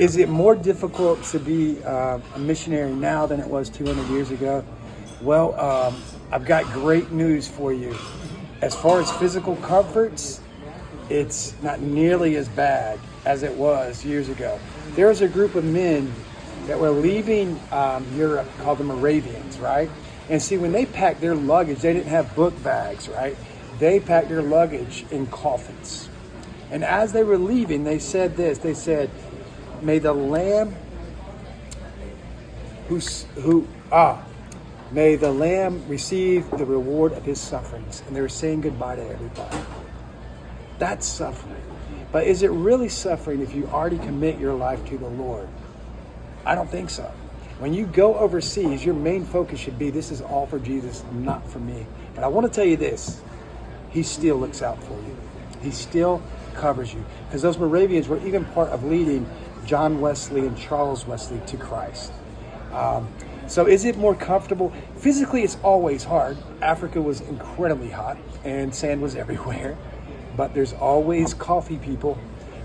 Is it more difficult to be a missionary now than it was 200 years ago? Well, I've got great news for you. As far as physical comforts, it's not nearly as bad as it was years ago. There was a group of men that were leaving Europe called the Moravians, right? And see, when they packed their luggage, they didn't have book bags, right? They packed their luggage in coffins. And as they were leaving, they said this. They said, may the Lamb may the Lamb receive the reward of his sufferings. And they were saying goodbye to everybody. That's suffering. But is it really suffering if you already commit your life to the Lord? I don't think so. When you go overseas, your main focus should be, this is all for Jesus, not for me. But I want to tell you this, he still looks out for you. He still covers you. Because those Moravians were even part of leading John Wesley and Charles Wesley to Christ. So is it more comfortable? Physically, it's always hard. Africa was incredibly hot and sand was everywhere. But there's always coffee people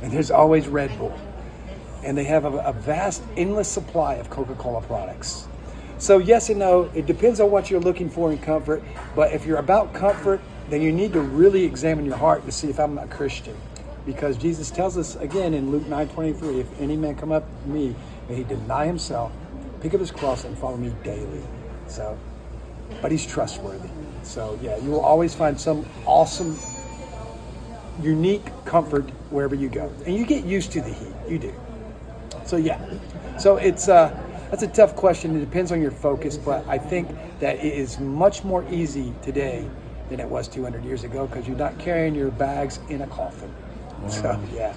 and there's always Red Bull. And they have a vast, endless supply of Coca-Cola products. So yes and no, it depends on what you're looking for in comfort. But if you're about comfort, then you need to really examine your heart to see if I'm a Christian. Because Jesus tells us again in Luke 9:23, if any man come up to me, may he deny himself, pick up his cross and follow me daily. So, but he's trustworthy. So yeah, you will always find some awesome, unique comfort wherever you go. And you get used to the heat, you do. So yeah, so it's that's a tough question. It depends on your focus, but I think that it is much more easy today than it was 200 years ago because you're not carrying your bags in a coffin. Wow. So yeah.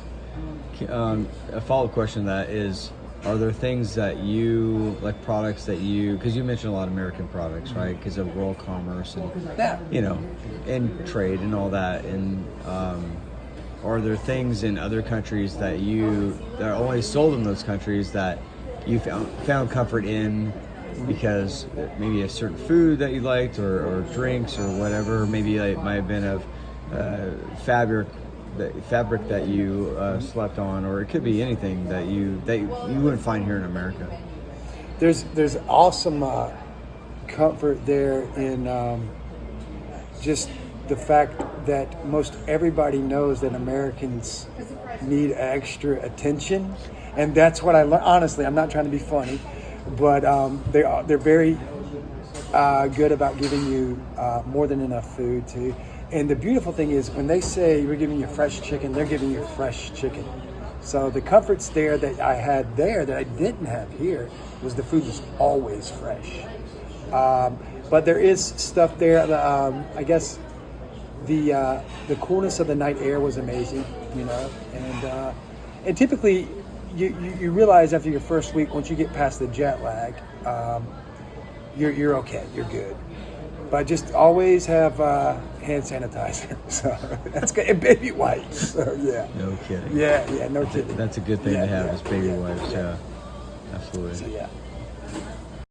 A follow-up question to that is, are there things that you, like products that you, because you mentioned a lot of American products, right? Because of world commerce and, you know, and trade and all that. And are there things in other countries that are only sold in those countries that you found comfort in because maybe a certain food that you liked or drinks or whatever? Maybe it might have been of fabric that you slept on, or it could be anything that you wouldn't find here in America. There's awesome comfort there in just the fact that most everybody knows that Americans need extra attention, and that's what I learned. Honestly, I'm not trying to be funny, but they're very good about giving you more than enough food too. And the beautiful thing is when they say we're giving you fresh chicken, they're giving you fresh chicken. So the comforts there that I had there that I didn't have here was the food was always fresh. But there is stuff there. I guess the coolness of the night air was amazing, you know. And typically you realize after your first week, once you get past the jet lag, you're okay, you're good. But just always have hand sanitizer. So that's good. And baby wipes. So yeah. No kidding. Yeah, no kidding. That's a good thing to have is baby wipes. Yeah. Absolutely. So yeah.